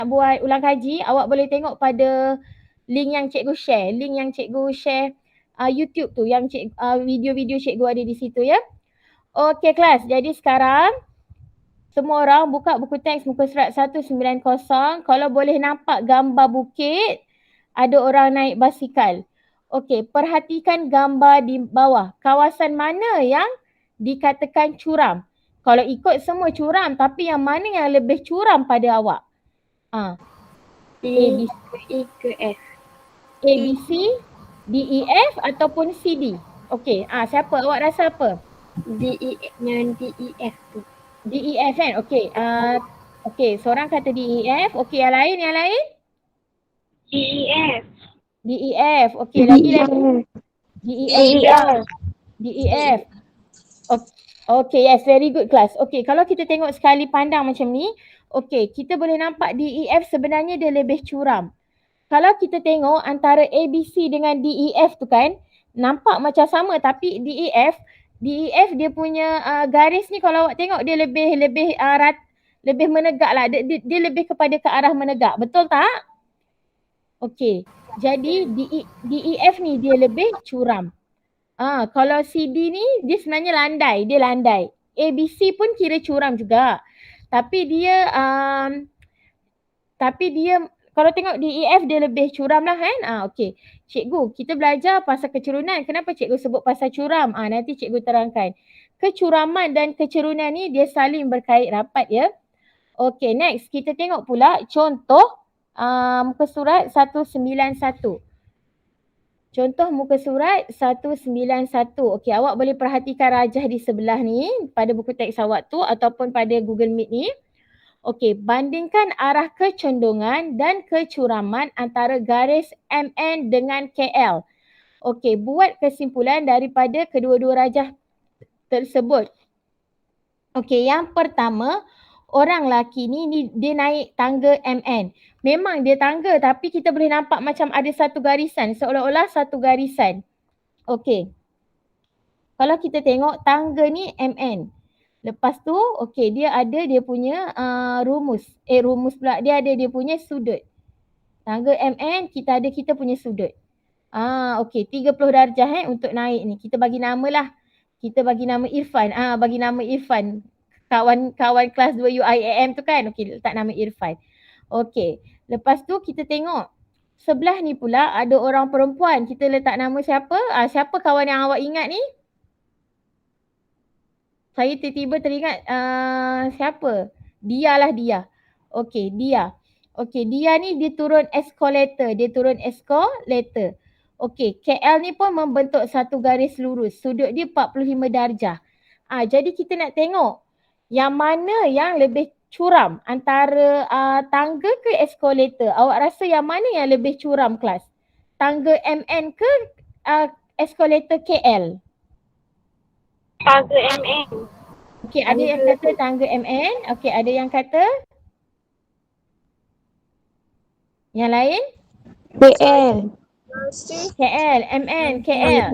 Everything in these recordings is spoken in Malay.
buat ulang kaji, awak boleh tengok pada link yang cikgu share. Link yang cikgu share YouTube tu, yang video-video cikgu ada di situ ya. Okey kelas, jadi sekarang semua orang buka buku teks muka surat 190. Kalau boleh nampak gambar bukit, ada orang naik basikal. Okey, perhatikan gambar di bawah. Kawasan mana yang dikatakan curam? Kalau ikut semua curam, tapi yang mana yang lebih curam pada awak? A, B, E ke F. A, B, C, D, E, F ataupun C, D. Okey, siapa? Awak rasa apa? D, E, dengan D, E, F tu. D, E, F kan? Okey. Okey, seorang kata D, E, F. Okey, yang lain? D, E, F. D, E, F. Okey, lagi. D, E, F. D, E, F. Okey, yes, very good class. Okey, kalau kita tengok sekali pandang macam ni, okey, kita boleh nampak D, E, F sebenarnya dia lebih curam. Kalau kita tengok antara A, B, C dengan D, E, F tu kan, nampak macam sama tapi D, E, F dia punya garis ni kalau awak tengok dia lebih menegak lah. Dia lebih kepada ke arah menegak. Betul tak? Okey. Jadi D, E, F ni dia lebih curam. Kalau C, D ni dia sebenarnya landai. Dia landai. A, B, C pun kira curam juga. Tapi dia kalau tengok D, E, F dia lebih curam lah kan. Okey. Cikgu, kita belajar pasal kecurunan. Kenapa cikgu sebut pasal curam? Nanti cikgu terangkan. Kecuraman dan kecerunan ni dia saling berkait rapat ya. Okey, next kita tengok pula contoh muka surat 191. Contoh muka surat 191. Okey, awak boleh perhatikan rajah di sebelah ni pada buku teks awak tu ataupun pada Google Meet ni. Okey, bandingkan arah kecondongan dan kecuraman antara garis MN dengan KL. Okey, buat kesimpulan daripada kedua-dua rajah tersebut. Okey, yang pertama, orang lelaki ni dia naik tangga MN. Memang dia tangga tapi kita boleh nampak macam ada satu garisan, seolah-olah satu garisan. Okey. Kalau kita tengok tangga ni MN. Lepas tu, okey, dia punya rumus. Rumus pula. Dia ada dia punya sudut. Tangga MN, kita punya sudut. Okey, 30 darjah untuk naik ni. Kita bagi nama lah. Kita bagi nama Irfan. Bagi nama Irfan. Kawan kelas 2 UIAM tu kan. Okey, letak nama Irfan. Okey, lepas tu kita tengok. Sebelah ni pula ada orang perempuan. Kita letak nama siapa? Siapa kawan yang awak ingat ni? Saya tiba-tiba teringat siapa? Dia lah dia. Okey, dia. Okey, dia ni dia turun eskalator. Okey, KL ni pun membentuk satu garis lurus. Sudut dia 45 darjah. Jadi kita nak tengok yang mana yang lebih curam antara tangga ke eskalator. Awak rasa yang mana yang lebih curam kelas? Tangga MN ke eskalator KL? Tangga MN. Okey, ada yang kata tangga MN. Okey, ada yang kata? Yang lain? KL. KL, MN, KL.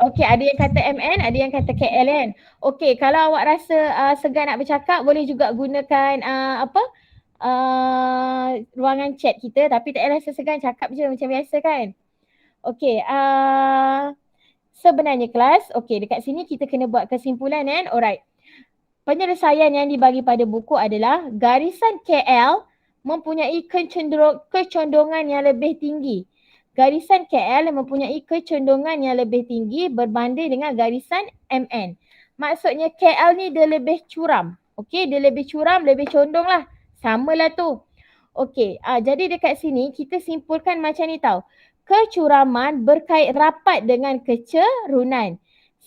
Okey, ada yang kata MN, ada yang kata KL kan. Okey, kalau awak rasa segan nak bercakap, boleh juga gunakan ruangan chat kita. Tapi tak payah rasa segan, cakap je macam biasa kan. Okey, sebenarnya kelas, okey dekat sini kita kena buat kesimpulan kan. Alright. Penyelesaian yang dibagi pada buku adalah garisan KL mempunyai kecondongan yang lebih tinggi. Garisan KL mempunyai kecondongan yang lebih tinggi berbanding dengan garisan MN. Maksudnya KL ni dia lebih curam. Okey, dia lebih curam, lebih condong lah. Samalah tu. Okey, jadi dekat sini kita simpulkan macam ni tau. Kecuraman berkait rapat dengan kecerunan.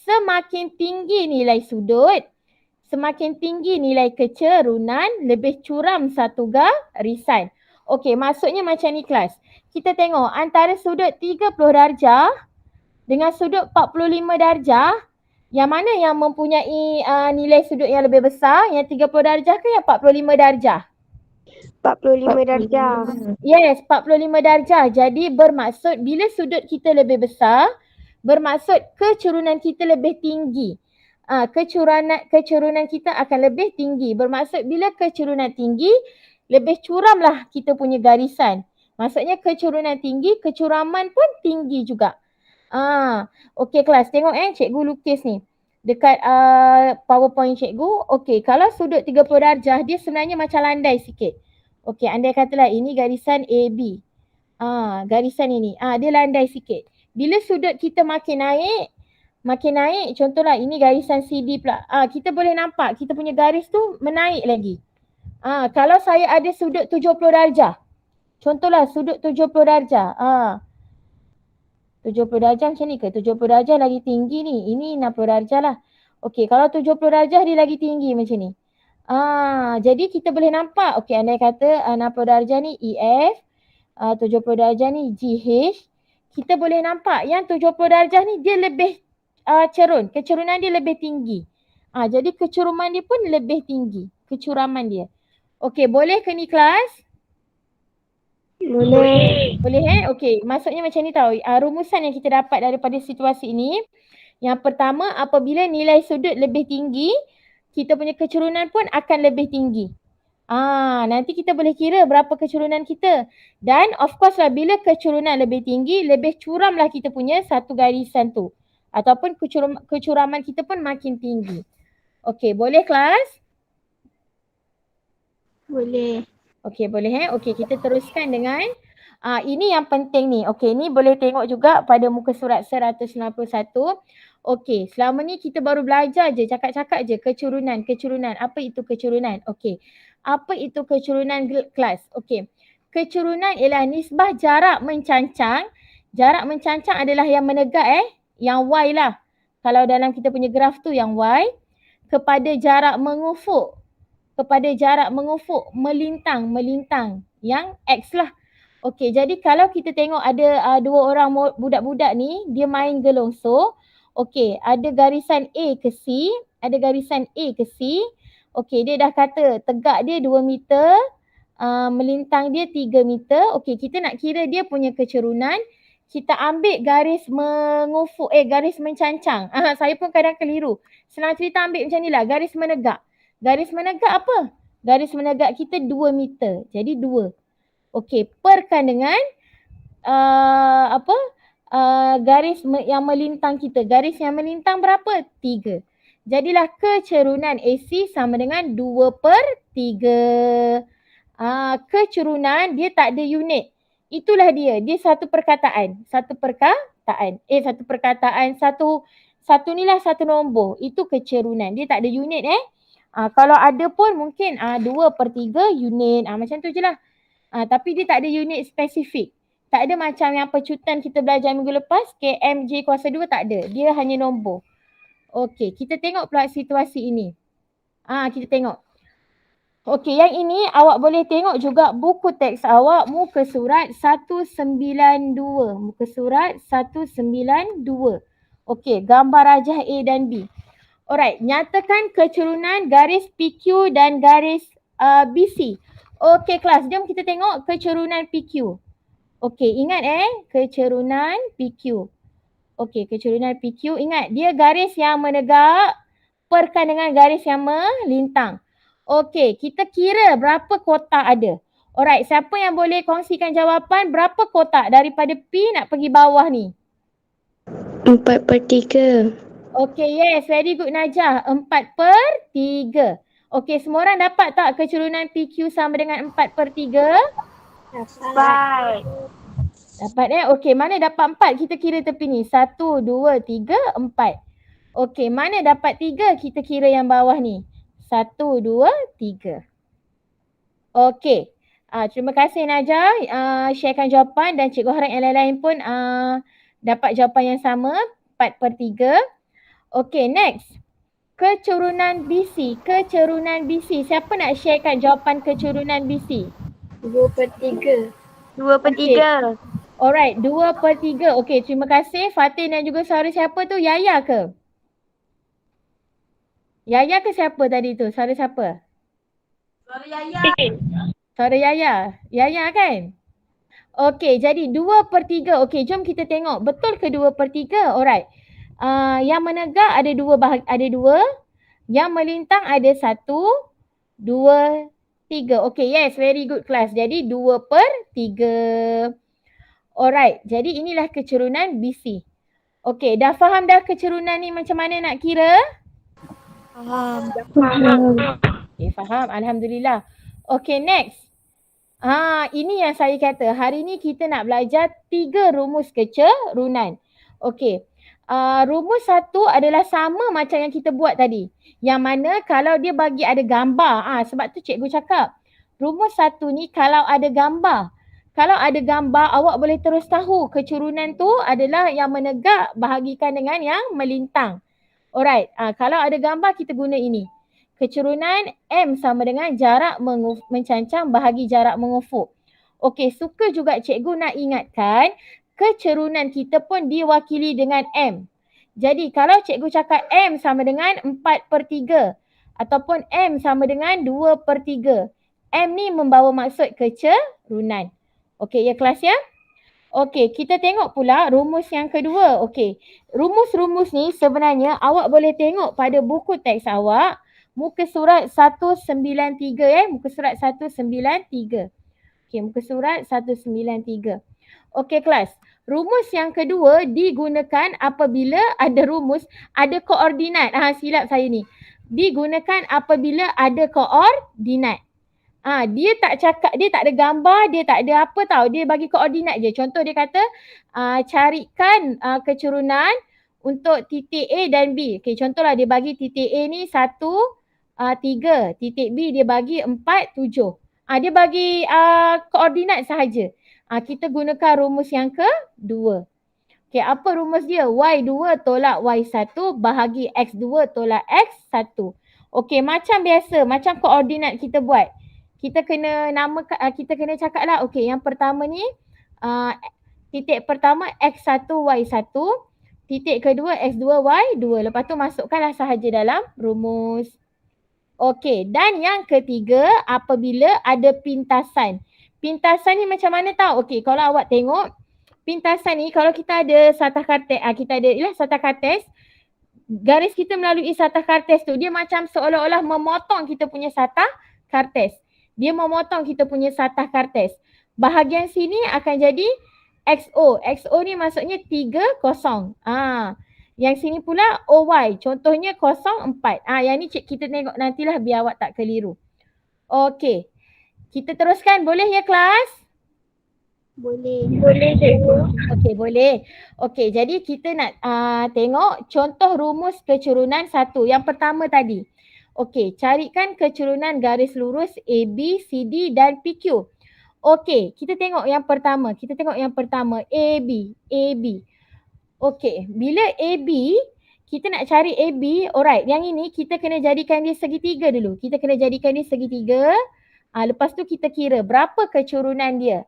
Semakin tinggi nilai sudut, semakin tinggi nilai kecerunan, lebih curam satu garisan. Okey, maksudnya macam ni kelas. Kita tengok antara sudut 30 darjah dengan sudut 45 darjah, yang mana yang mempunyai nilai sudut yang lebih besar? Yang 30 darjah ke yang 45 darjah? 45 darjah. Yes, 45 darjah. Jadi bermaksud bila sudut kita lebih besar, bermaksud kecerunan kita lebih tinggi. Kecerunan kita akan lebih tinggi. Bermaksud bila kecerunan tinggi, lebih curamlah kita punya garisan. Maksudnya kecerunan tinggi, kecuraman pun tinggi juga. Okey kelas, tengok cikgu lukis ni. Dekat PowerPoint cikgu. Okey, kalau sudut 30 darjah, dia sebenarnya macam landai sikit. Okey, andai katalah ini garisan AB. Garisan ini. Dia landai sikit. Bila sudut kita makin naik, contohlah ini garisan CD pula. Kita boleh nampak kita punya garis tu menaik lagi. Kalau saya ada sudut 70 darjah. Contohlah sudut 70 darjah. 70 darjah macam ni ke? 70 darjah lagi tinggi ni. Ini 60 darjah lah. Okey, kalau 70 darjah dia lagi tinggi macam ni. Jadi kita boleh nampak. Okey, andai kata 60 darjah ni EF. 70 darjah ni GH. Kita boleh nampak yang 70 darjah ni dia lebih cerun. Kecerunan dia lebih tinggi. Jadi kecuraman dia pun lebih tinggi. Kecuraman dia. Okey, boleh ke ni kelas? Boleh. Boleh Okey, maksudnya macam ni tau. Rumusan yang kita dapat daripada situasi ini. Yang pertama, apabila nilai sudut lebih tinggi, kita punya kecerunan pun akan lebih tinggi. Nanti kita boleh kira berapa kecerunan kita. Dan of course lah bila kecerunan lebih tinggi, lebih curamlah kita punya satu garisan tu. Ataupun kecuraman kita pun makin tinggi. Okey, boleh kelas? Boleh. Okey, boleh Okey, kita teruskan dengan ini yang penting ni. Okey, ni boleh tengok juga pada muka surat 191. Okey, selama ni kita baru belajar je, cakap-cakap je kecerunan. Apa itu kecerunan? Okey. Apa itu kecerunan kelas? Okey. Kecerunan ialah nisbah jarak mencancang. Jarak mencancang adalah yang menegak yang Y lah. Kalau dalam kita punya graf tu yang Y. Kepada jarak mengufuk. Melintang yang X lah. Okey, jadi kalau kita tengok ada dua orang budak-budak ni, dia main gelongso. Okey, ada garisan A ke C, Okey, dia dah kata tegak dia 2 meter, melintang dia 3 meter. Okey, kita nak kira dia punya kecerunan. Kita ambil garis mengufuk, garis mencancang. Saya pun kadang keliru. Senang cerita ambil macam ni lah, garis menegak. Garis menegak apa? Garis menegak kita 2 meter. Jadi 2. Okey, perkan dengan garis yang melintang kita. Garis yang melintang berapa? 3. Jadilah kecerunan AC sama dengan 2/3. Kecerunan dia tak ada unit. Itulah dia. Dia satu perkataan. Satu ni lah satu nombor. Itu kecerunan. Dia tak ada unit kalau ada pun mungkin 2/3 unit. Macam tu je lah. Tapi dia tak ada unit spesifik. Tak ada macam yang pecutan kita belajar minggu lepas. KMJ kuasa 2 tak ada. Dia hanya nombor. Okey, kita tengok pula situasi ini. Kita tengok. Okey, yang ini awak boleh tengok juga buku teks awak muka surat 192. Muka surat 192. Okey, gambar rajah A dan B. Alright, nyatakan kecerunan garis PQ dan garis BC. Okey kelas, jom kita tengok kecerunan PQ. Okey, ingat kecerunan PQ. Okey, kecerunan PQ, ingat dia garis yang menegak perkan dengan garis yang melintang. Okey, kita kira berapa kotak ada. Alright, siapa yang boleh kongsikan jawapan berapa kotak daripada P nak pergi bawah ni? 4/3. Okey, yes. Very good Najah. 4/3. Okey, semua orang dapat tak kecerunan PQ sama dengan 4/3? Dapat. Dapat Okey, mana dapat 4? Kita kira tepi ni. 1, 2, 3, 4. Okey, mana dapat 3? Kita kira yang bawah ni. 1, 2, 3. Okey. Terima kasih Najah. Sharekan jawapan dan cikgu harap yang lain-lain pun dapat jawapan yang sama. 4/3. Okey, next. Kecerunan BC. Siapa nak sharekan jawapan kecerunan BC? 2/3. 2/3. Alright, 2/3. Okey, terima kasih. Fatin dan juga suara siapa tu? Yaya ke? Yaya ke siapa tadi tu? Suara siapa? Suara Yaya. Yaya kan? Okey, jadi 2/3. Okey, jom kita tengok. Betul ke 2/3? Alright. Yang menegak ada dua. Yang melintang ada 1, 2, 3. Okay, yes, very good class. Jadi 2/3. Alright, jadi inilah kecerunan BC. Okay, dah faham dah kecerunan ni macam mana nak kira? Faham. Okay, faham. Alhamdulillah. Okay, next. Ini yang saya kata. Hari ni kita nak belajar 3 rumus kecerunan. Okay. Rumus 1 adalah sama macam yang kita buat tadi. Yang mana kalau dia bagi ada gambar. Sebab tu cikgu cakap. Rumus 1 ni kalau ada gambar. Kalau ada gambar, awak boleh terus tahu kecerunan tu adalah yang menegak bahagikan dengan yang melintang. Alright. Kalau ada gambar, kita guna ini. Kecerunan M sama dengan jarak mencancang bahagi jarak mengufuk. Okey, suka juga cikgu nak ingatkan kecerunan kita pun diwakili dengan M. Jadi kalau cikgu cakap M sama dengan 4/3 ataupun M sama dengan 2/3. M ni membawa maksud kecerunan. Okey, ya kelas ya? Okey, kita tengok pula rumus yang kedua. Okey, rumus-rumus ni sebenarnya awak boleh tengok pada buku teks awak. Muka surat 193 muka surat 193. Okey, muka surat 193. Okey kelas, rumus yang kedua digunakan apabila ada rumus, ada koordinat. Silap saya ni. Digunakan apabila ada koordinat. Dia tak cakap, dia tak ada gambar, dia tak ada apa tau. Dia bagi koordinat je. Contoh dia kata, carikan kecerunan untuk titik A dan B. Okey, contohlah dia bagi titik A ni 1, 3. Titik B dia bagi 4, 7. Dia bagi koordinat sahaja. Kita gunakan rumus yang kedua. Okey, apa rumus dia? Y2 tolak Y1 bahagi X2 tolak X1. Okey, macam biasa, macam koordinat kita buat. Kita kena kita kena cakap lah. Okey, yang pertama ni titik pertama X1 Y1. Titik kedua X2 Y2. Lepas tu masukkanlah sahaja dalam rumus. Okey, dan yang ketiga apabila ada pintasan. Pintasan ni macam mana tahu? Okey, kalau awak tengok pintasan ni kalau kita ada satah kartes, satah kartes, garis kita melalui satah kartes tu dia macam seolah-olah memotong kita punya satah kartes. Dia memotong kita punya satah kartes. Bahagian sini akan jadi XO. XO ni maksudnya 3, 0. Yang sini pula OY. Contohnya 0, 4. Yang ni kita tengok nantilah biar awak tak keliru. Okey. Kita teruskan. Boleh ya kelas? Boleh. Boleh cikgu. Okey, boleh. Okey, jadi kita nak tengok contoh rumus kecerunan 1. Yang pertama tadi. Okey, carikan kecerunan garis lurus AB, CD dan PQ. Okey, kita tengok yang pertama. AB. Okey, bila AB, kita nak cari AB, alright, yang ini kita kena jadikan dia segitiga dulu. Lepas tu kita kira berapa kecerunan dia.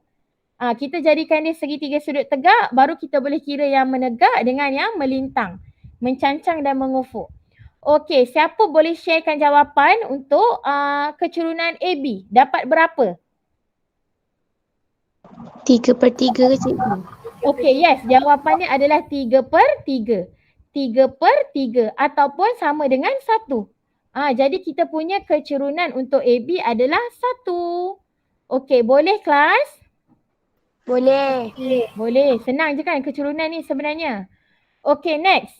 Kita jadikan dia segitiga sudut tegak, baru kita boleh kira yang menegak dengan yang melintang, mencancang dan mengufuk. Okey, siapa boleh sharekan jawapan untuk kecerunan AB? Dapat berapa? 3/3 cikgu. Okey, yes. Jawapannya adalah 3/3. 3/3 ataupun sama dengan 1. Jadi kita punya kecerunan untuk AB adalah 1. Okey, boleh kelas? Boleh. Boleh. Senang je kan kecerunan ni sebenarnya. Okey, next.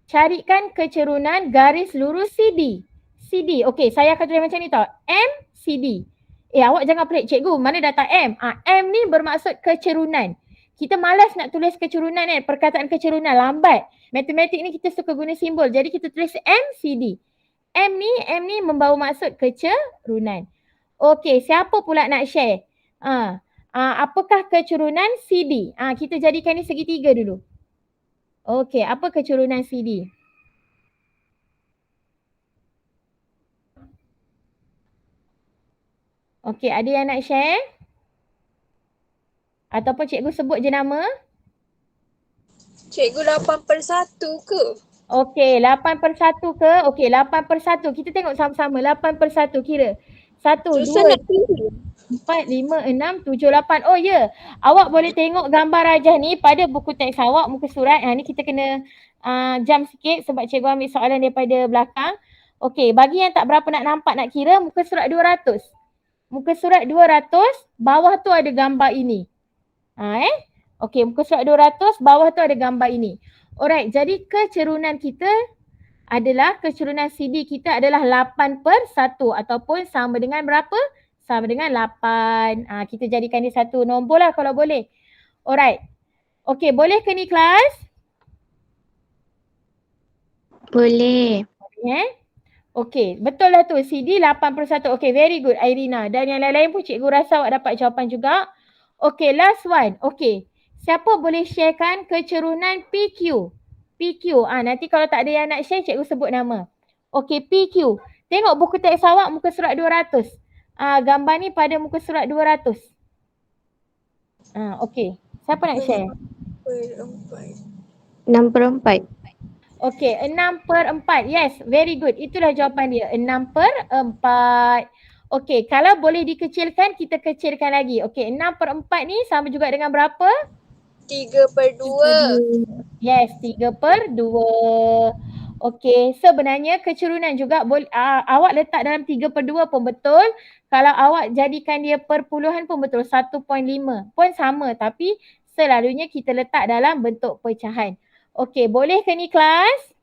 Carikan kecerunan garis lurus CD. Okey, saya akan tulis macam ni tau. MCD. Awak jangan pelik cikgu, mana datang M? M ni bermaksud kecerunan. Kita malas nak tulis kecerunan perkataan kecerunan lambat. Matematik ni kita suka guna simbol. Jadi kita tulis MCD. M ni membawa maksud kecerunan. Okey, siapa pula nak share? Apakah kecerunan CD? Kita jadikan ni segitiga dulu. Okey, apa kecerunan CD? Okey, ada yang nak share? Ataupun cikgu sebut je nama? Cikgu 8/1 ke? Okey, 8/1 ke? Okey, 8/1. Kita tengok sama-sama. 8/1 kira. 1, 2, 4, 5, 6, 7, 8. Oh ya, awak boleh tengok gambar rajah ni pada buku teks awak, muka surat. Ni kita kena jam sikit sebab cikgu ambil soalan daripada belakang. Okey, bagi yang tak berapa nak nampak nak kira, muka surat 200. Muka surat 200, bawah tu ada gambar ini. Okey, muka surat 200, bawah tu ada gambar ini. Alright, jadi kecerunan kita adalah, kecerunan CD kita adalah 8/1 ataupun sama dengan berapa? Sama dengan 8. Kita jadikan dia satu nombor lah kalau boleh. Alright. Okey, boleh ke ni kelas? Boleh. Okey, betul lah tu. CD 8/1. Okey, very good Irina. Dan yang lain-lain pun cikgu rasa awak dapat jawapan juga. Okey, last one. Okey, siapa boleh sharekan kecerunan PQ? PQ. Nanti kalau tak ada yang nak share, cikgu sebut nama. Okey, PQ. Tengok buku teks awak muka surat 200. Gambar ni pada muka surat 200. Okey. Siapa nak share? 6/4. Okey, 6/4. Yes, very good. Itulah jawapan dia. 6/4. Okey, kalau boleh dikecilkan, kita kecilkan lagi. Okey, 6/4 ni sama juga dengan berapa? 3/2. Yes, 3/2. Okey, sebenarnya kecerunan juga awak letak dalam 3/2 pun betul. Kalau awak jadikan dia perpuluhan pun betul. 1.5 pun sama, tapi selalunya kita letak dalam bentuk pecahan. Okey, boleh ke ni kelas?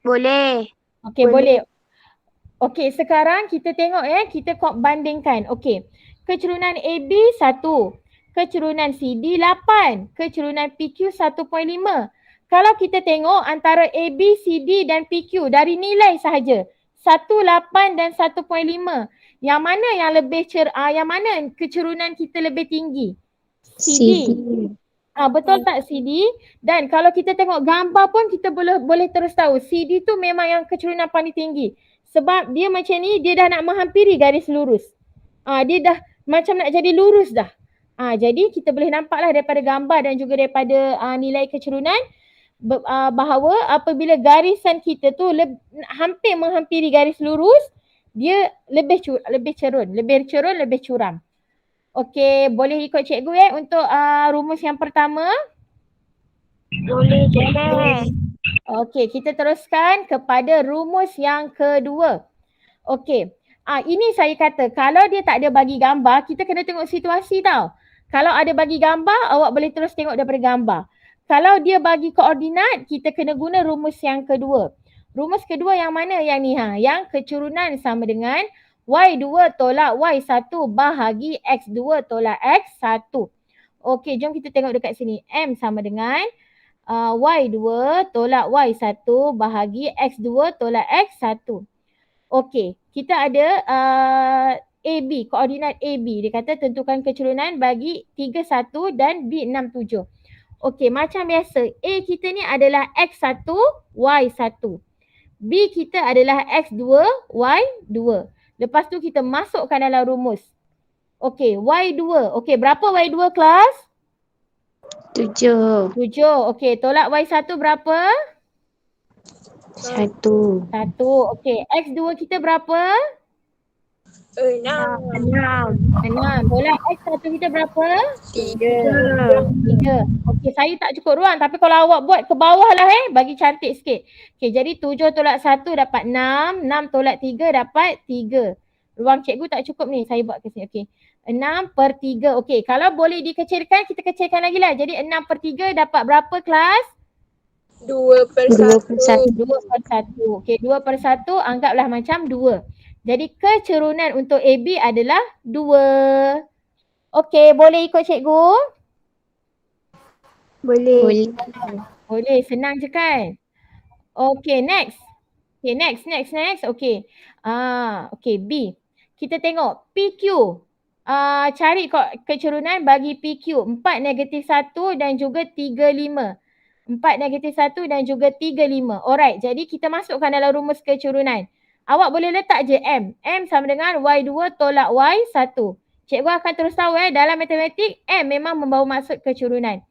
Boleh. Okey, boleh. Okey, sekarang kita tengok kita bandingkan. Okey, kecerunan AB 1, kecerunan CD 8, kecerunan PQ 1.5. Kalau kita tengok antara AB, CD dan PQ dari nilai sahaja 1, 8 dan 1.5. Yang mana yang lebih yang mana kecerunan kita lebih tinggi? CD. Betul tak CD? Dan kalau kita tengok gambar pun kita boleh terus tahu CD tu memang yang kecerunan paling tinggi. Sebab dia macam ni, dia dah nak menghampiri garis lurus. Dia dah macam nak jadi lurus dah. Jadi kita boleh nampaklah daripada gambar dan juga daripada nilai kecerunan bahawa apabila garisan kita tu hampir menghampiri garis lurus, dia lebih cerun, lebih curam. Okey, boleh ikut cikgu untuk rumus yang pertama? Boleh. Okey, kita teruskan kepada rumus yang kedua. Okey, ini saya kata kalau dia tak ada bagi gambar, kita kena tengok situasi tau. Kalau ada bagi gambar, awak boleh terus tengok daripada gambar. Kalau dia bagi koordinat, kita kena guna rumus yang kedua. Rumus kedua yang mana yang ni? Yang kecerunan sama dengan Y2 tolak Y1 bahagi X2 tolak X1. Okey, jom kita tengok dekat sini. M sama dengan Y2 tolak Y1 bahagi X2 tolak X1. Okey, kita ada AB, koordinat AB. Dia kata tentukan kecerunan bagi 31 dan B67. Okey, macam biasa, A kita ni adalah X1, Y1. B kita adalah X2, Y2. Lepas tu kita masukkan dalam rumus. Okey, Y2. Okey, berapa Y2 kelas? 7. 7. Okey, tolak Y1 berapa? 1. 1. Okey, X2 kita berapa? 6. 6. Tolak X1 kita berapa? 3. 3. Okey, saya tak cukup ruang tapi kalau awak buat ke bawah lah bagi cantik sikit. Okey, jadi 7 tolak 1 dapat 6. 6 tolak 3 dapat 3. Ruang cikgu tak cukup ni, saya buat ke sini. Okey, 6/3. Okey, kalau boleh dikecilkan, kita kecilkan lagi lah. Jadi 6/3 dapat berapa kelas? 2/1. 2/1. Okey, 2/1 anggaplah macam 2. Jadi kecerunan untuk AB adalah 2. Okey, boleh ikut cikgu? Boleh. Boleh, senang je kan? Okey, next. Okey, next. Okey. Okey, B. Kita tengok PQ. Cari kecerunan bagi PQ. 4, -1 dan juga 3, 5. 4, -1 dan juga 3, 5. Alright, jadi kita masukkan dalam rumus kecerunan. Awak boleh letak je M. M sama dengan Y2 tolak Y1. Cikgu akan terus tahu dalam matematik M memang membawa maksud kecerunan.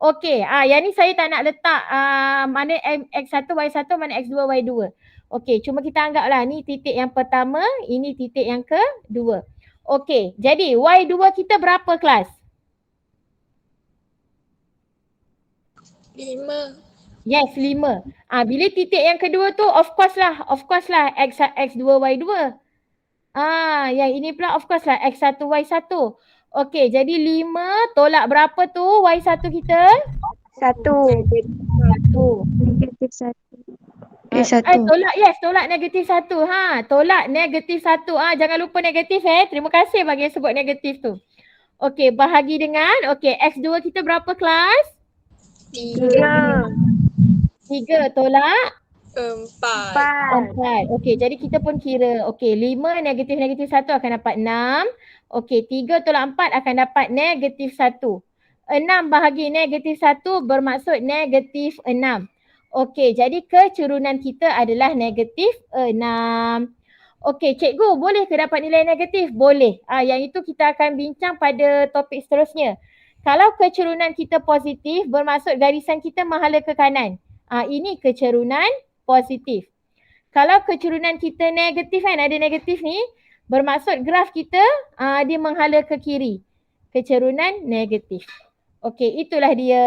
Okey, yang ni saya tak nak letak mana X1, Y1, mana X2, Y2. Okey, cuma kita anggaplah ni titik yang pertama, ini titik yang kedua. Okey, jadi Y2 kita berapa kelas? 5. Yes, 5. Bila titik yang kedua tu of course lah X2 Y2. Yang ini pula of course lah X1 Y1. Okey, jadi 5 tolak berapa tu Y1 kita? 1. 1. Negatif 1. Tolak negatif 1. Tolak negatif 1. Jangan lupa negatif Terima kasih bagi yang sebut negatif tu. Okey, bahagi dengan X2 kita berapa kelas? 3. 3 tolak 4. 4. Okey, jadi kita pun kira. Okey, 5 negatif 1 akan dapat 6. Okey, 3 tolak 4 akan dapat negatif 1. 6 bahagi negatif 1 bermaksud negatif 6. Okey, jadi kecurunan kita adalah negatif 6. Okey, cikgu boleh ke dapat nilai negatif? Boleh. Yang itu kita akan bincang pada topik seterusnya. Kalau kecurunan kita positif bermaksud garisan kita menghala ke kanan. Ini kecurunan positif. Kalau kecurunan kita negatif ada negatif ni, bermaksud graf kita dia menghala ke kiri. Kecurunan negatif. Okey, itulah dia.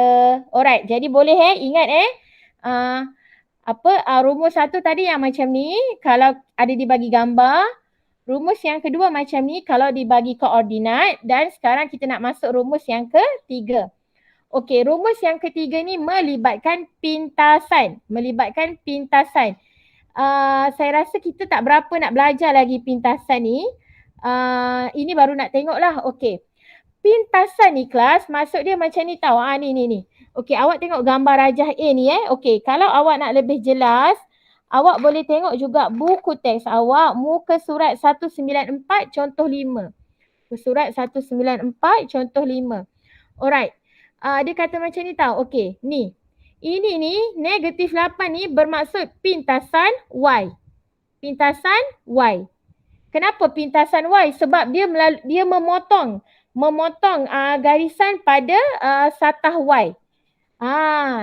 Alright, jadi boleh ingat rumus satu tadi yang macam ni kalau ada dibagi gambar. Rumus yang kedua macam ni kalau dibagi koordinat, dan sekarang kita nak masuk rumus yang ketiga. Okey, rumus yang ketiga ni melibatkan pintasan. Saya rasa kita tak berapa nak belajar lagi pintasan ni. Ini baru nak tengok lah. Okey. Pintasan ni kelas, maksud dia macam ni tau. Ni. Okey, awak tengok gambar rajah A ni Okey, kalau awak nak lebih jelas, awak boleh tengok juga buku teks awak, muka surat 194 contoh 5. Surat 194 contoh 5. Alright. Dia kata macam ni tau. Okey, ni. Ini ni negatif 8 ni bermaksud pintasan Y. Pintasan Y. Kenapa pintasan Y? Sebab dia memotong garisan pada satah Y.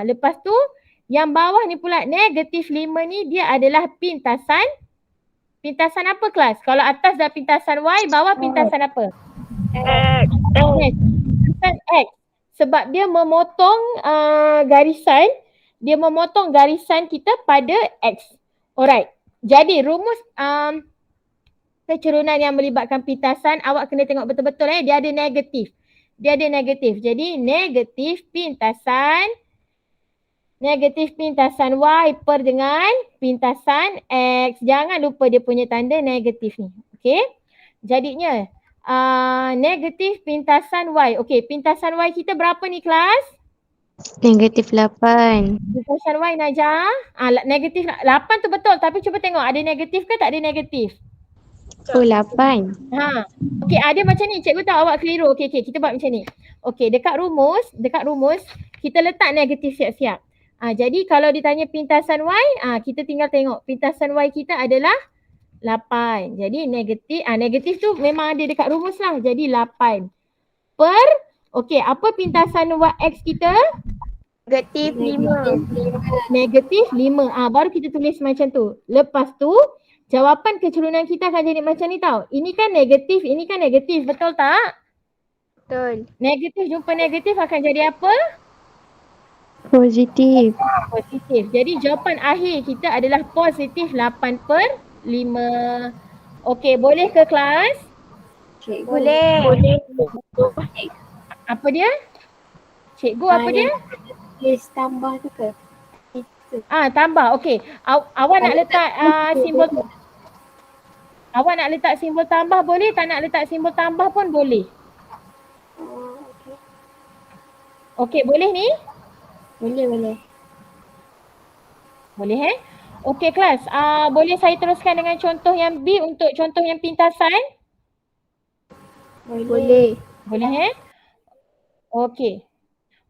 Lepas tu yang bawah ni pula negatif 5 ni dia adalah pintasan apa kelas? Kalau atas dah pintasan Y, bawah pintasan apa? X. Pintasan X. Sebab dia memotong garisan kita pada X. Alright. Jadi rumus kecurunan yang melibatkan pintasan, awak kena tengok betul-betul dia ada negatif. Jadi negatif pintasan Y per dengan pintasan X. Jangan lupa dia punya tanda negatif ni. Okey. Jadinya negatif pintasan Y. Okey, pintasan Y kita berapa ni kelas? Negatif 8. Pintasan Y Najah. Negatif 8 tu betul, tapi cuba tengok ada negatif ke tak ada negatif? Oh, 8. Okey, ada macam ni. Cikgu tahu awak keliru. Okey, kita buat macam ni. Okey, dekat rumus kita letak negatif siap-siap. Jadi kalau ditanya pintasan Y, kita tinggal tengok pintasan Y kita adalah 8. Jadi negatif tu memang ada dekat rumus lah. Jadi 8 per, okey, apa pintasan X kita? Negatif 5. Negatif 5. Baru kita tulis macam tu. Lepas tu jawapan kecurunan kita akan jadi macam ni tau. Ini kan negatif, betul tak? Betul. Negatif jumpa negatif akan jadi apa? Positif. Positif. Jadi jawapan akhir kita adalah positif 8 per 5. Okey, boleh ke kelas? Boleh. Apa dia? Cikgu apa dia? List tambah tu ke? Tambah. Okey. Awak nak letak simbol awak nak letak simbol tambah boleh, tak nak letak simbol tambah pun boleh. Okey, boleh ni? Boleh. Boleh Okey kelas. Boleh saya teruskan dengan contoh yang B untuk contoh yang pintasan? Boleh. Boleh Okey.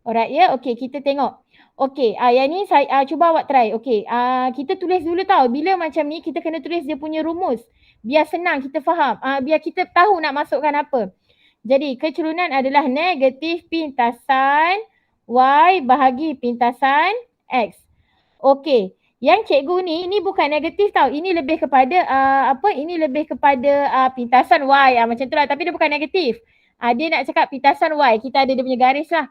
Alright Okey, kita tengok. Okey, yang ni saya cuba awak try. Okey, kita tulis dulu tau. Bila macam ni kita kena tulis dia punya rumus. Biar senang kita faham. Biar kita tahu nak masukkan apa. Jadi kecurunan adalah negatif pintasan Y bahagi pintasan X. Okey, yang cikgu ni bukan negatif tau. Ini lebih kepada Ini lebih kepada pintasan Y. Macam tu lah, tapi dia bukan negatif. Dia nak cakap pintasan Y. Kita ada dia punya garis lah.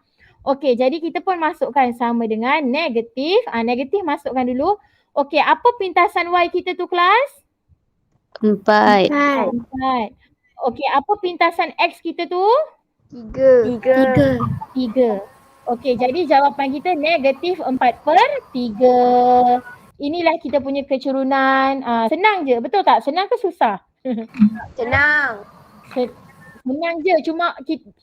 Okey, jadi kita pun masukkan sama dengan negatif. Negatif masukkan dulu. Okey, apa pintasan Y kita tu kelas? 4. 4. 4. Okey, apa pintasan X kita tu? 3. 3. Okey, jadi jawapan kita negatif 4/3. Inilah kita punya kecurunan. Senang je, betul tak? Senang ke susah? Senang. Senang je, cuma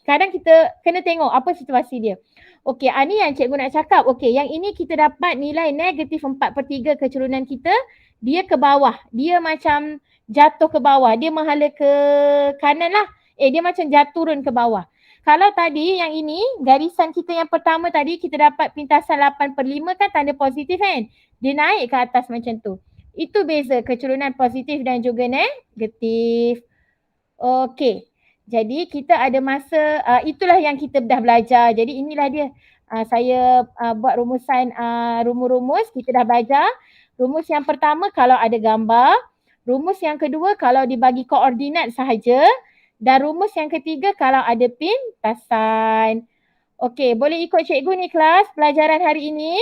kadang kita kena tengok apa situasi dia. Okey, ni yang cikgu nak cakap. Okey, yang ini kita dapat nilai negatif 4/3 kecurunan kita. Dia ke bawah. Dia macam jatuh ke bawah. Dia menghala ke kanan lah. Dia macam jatuh turun ke bawah. Kalau tadi yang ini, garisan kita yang pertama tadi kita dapat pintasan 8/5 kan tanda positif kan? Dia naik ke atas macam tu. Itu beza kecurunan positif dan juga negatif. Okey. Jadi kita ada masa, itulah yang kita dah belajar. Jadi inilah dia. Saya buat rumusan, rumus-rumus kita dah belajar. Rumus yang pertama kalau ada gambar. Rumus yang kedua kalau dibagi koordinat sahaja. Dan rumus yang ketiga kalau ada pintasan. Okey, boleh ikut cikgu ni kelas pelajaran hari ini?